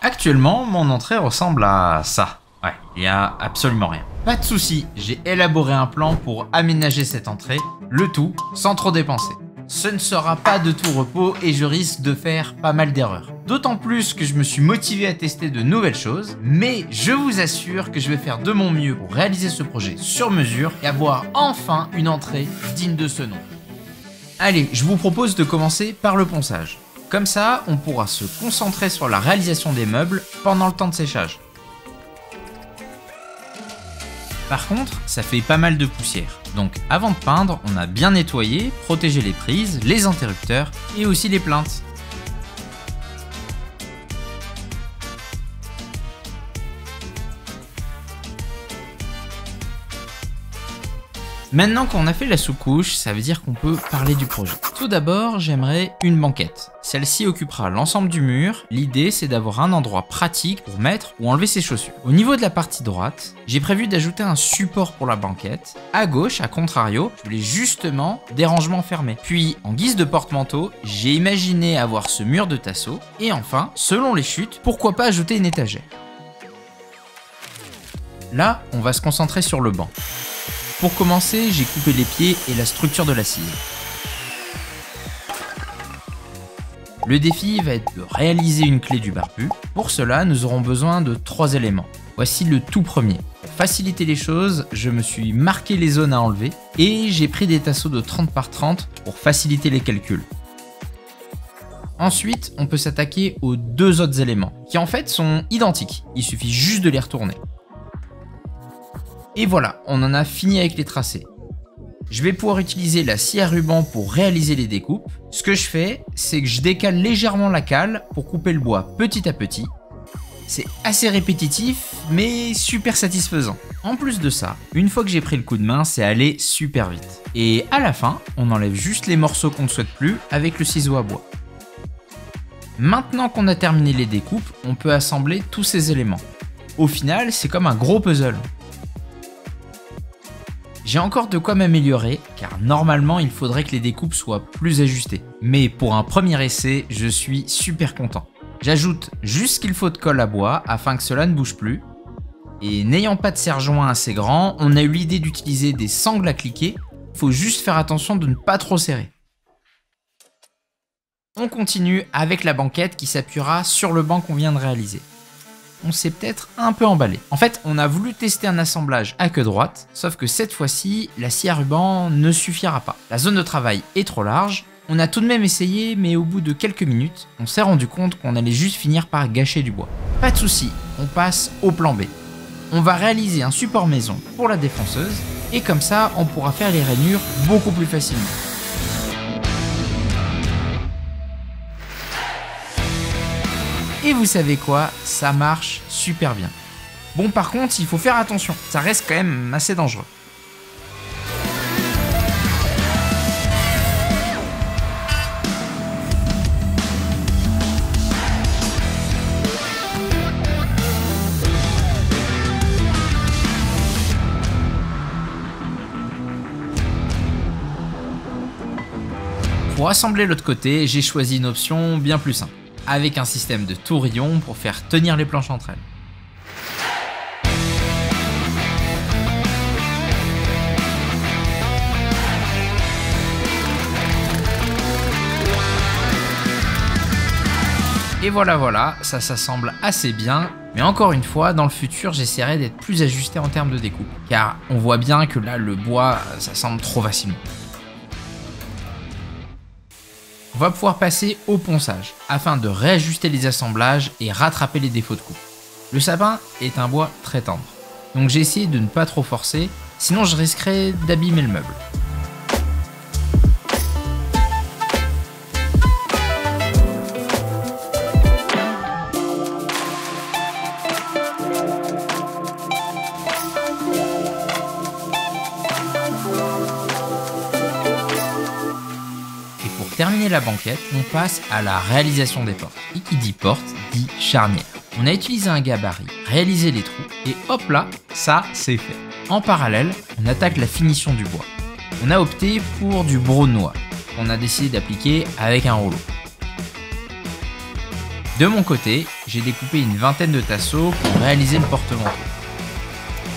Actuellement, mon entrée ressemble à ça. Ouais, il n'y a absolument rien. Pas de souci, j'ai élaboré un plan pour aménager cette entrée, le tout sans trop dépenser. Ce ne sera pas de tout repos et je risque de faire pas mal d'erreurs. D'autant plus que je me suis motivé à tester de nouvelles choses, mais je vous assure que je vais faire de mon mieux pour réaliser ce projet sur mesure et avoir enfin une entrée digne de ce nom. Allez, je vous propose de commencer par le ponçage. Comme ça, on pourra se concentrer sur la réalisation des meubles pendant le temps de séchage. Par contre, ça fait pas mal de poussière. Donc avant de peindre, on a bien nettoyé, protégé les prises, les interrupteurs et aussi les plinthes. Maintenant qu'on a fait la sous-couche, ça veut dire qu'on peut parler du projet. Tout d'abord, j'aimerais une banquette. Celle-ci occupera l'ensemble du mur. L'idée, c'est d'avoir un endroit pratique pour mettre ou enlever ses chaussures. Au niveau de la partie droite, j'ai prévu d'ajouter un support pour la banquette. À gauche, à contrario, je voulais justement des rangements fermés. Puis, en guise de porte-manteau, j'ai imaginé avoir ce mur de tasseau. Et enfin, selon les chutes, pourquoi pas ajouter une étagère. Là, on va se concentrer sur le banc. Pour commencer, j'ai coupé les pieds et la structure de l'assise. Le défi va être de réaliser une clé du barbu. Pour cela, nous aurons besoin de 3 éléments. Voici le tout premier. Pour faciliter les choses, je me suis marqué les zones à enlever et j'ai pris des tasseaux de 30 par 30 pour faciliter les calculs. Ensuite, on peut s'attaquer aux 2 autres éléments, qui en fait sont identiques. Il suffit juste de les retourner. Et voilà, on en a fini avec les tracés. Je vais pouvoir utiliser la scie à ruban pour réaliser les découpes. Ce que je fais, c'est que je décale légèrement la cale pour couper le bois petit à petit. C'est assez répétitif, mais super satisfaisant. En plus de ça, une fois que j'ai pris le coup de main, c'est allé super vite. Et à la fin, on enlève juste les morceaux qu'on ne souhaite plus avec le ciseau à bois. Maintenant qu'on a terminé les découpes, on peut assembler tous ces éléments. Au final, c'est comme un gros puzzle. J'ai encore de quoi m'améliorer, car normalement il faudrait que les découpes soient plus ajustées. Mais pour un premier essai, je suis super content. J'ajoute juste ce qu'il faut de colle à bois afin que cela ne bouge plus. Et n'ayant pas de serre-joint assez grand, on a eu l'idée d'utiliser des sangles à cliquer. Il faut juste faire attention de ne pas trop serrer. On continue avec la banquette qui s'appuiera sur le banc qu'on vient de réaliser. On s'est peut-être un peu emballé. En fait, on a voulu tester un assemblage à queue droite, sauf que cette fois-ci, la scie à ruban ne suffira pas. La zone de travail est trop large. On a tout de même essayé, mais au bout de quelques minutes, on s'est rendu compte qu'on allait juste finir par gâcher du bois. Pas de souci, on passe au plan B. On va réaliser un support maison pour la défonceuse, et comme ça, on pourra faire les rainures beaucoup plus facilement. Et vous savez quoi, ça marche super bien. Bon, par contre, il faut faire attention, ça reste quand même assez dangereux. Pour assembler l'autre côté, j'ai choisi une option bien plus simple, avec un système de tourillons pour faire tenir les planches entre elles. Et voilà, ça s'assemble assez bien, mais encore une fois, dans le futur, j'essaierai d'être plus ajusté en termes de découpe, car on voit bien que là, le bois s'assemble trop facilement. On va pouvoir passer au ponçage, afin de réajuster les assemblages et rattraper les défauts de coupe. Le sapin est un bois très tendre, donc j'ai essayé de ne pas trop forcer, sinon je risquerais d'abîmer le meuble. Pour terminer la banquette, on passe à la réalisation des portes. Et qui dit porte, dit charnière. On a utilisé un gabarit, réalisé les trous, et hop là, ça c'est fait. En parallèle, on attaque la finition du bois. On a opté pour du bronois, qu'on a décidé d'appliquer avec un rouleau. De mon côté, j'ai découpé une vingtaine de tasseaux pour réaliser le porte-manteau.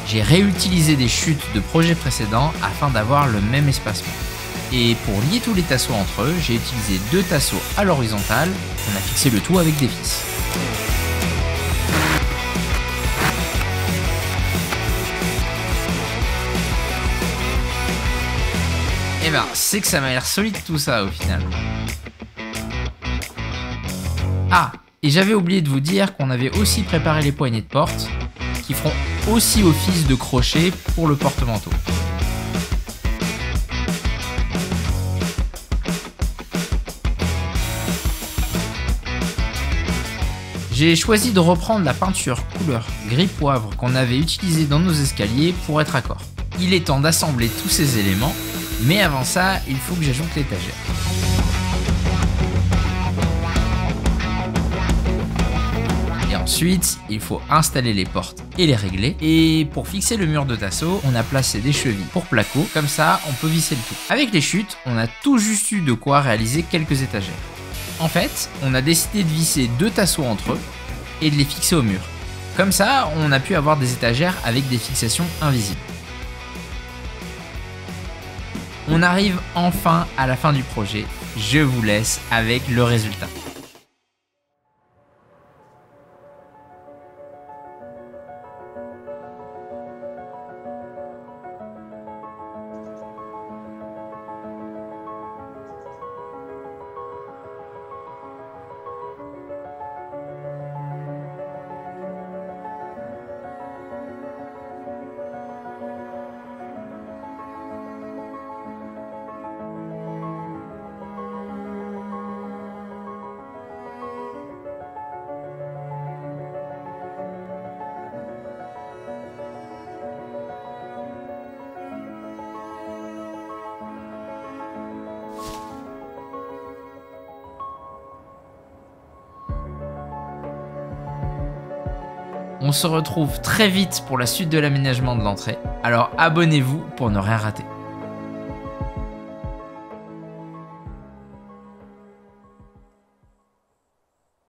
J'ai réutilisé des chutes de projets précédents afin d'avoir le même espacement. Et pour lier tous les tasseaux entre eux, j'ai utilisé 2 tasseaux à l'horizontale, on a fixé le tout avec des vis. Et ben, c'est que ça m'a l'air solide tout ça au final. Ah, et j'avais oublié de vous dire qu'on avait aussi préparé les poignées de porte, qui feront aussi office de crochet pour le porte-manteau. J'ai choisi de reprendre la peinture couleur gris poivre qu'on avait utilisée dans nos escaliers pour être accord. Il est temps d'assembler tous ces éléments, mais avant ça, il faut que j'ajoute l'étagère. Et ensuite, il faut installer les portes et les régler. Et pour fixer le mur de tasseau, on a placé des chevilles pour placo, comme ça on peut visser le tout. Avec les chutes, on a tout juste eu de quoi réaliser quelques étagères. En fait, on a décidé de visser 2 tasseaux entre eux et de les fixer au mur. Comme ça, on a pu avoir des étagères avec des fixations invisibles. On arrive enfin à la fin du projet. Je vous laisse avec le résultat. On se retrouve très vite pour la suite de l'aménagement de l'entrée, alors abonnez-vous pour ne rien rater.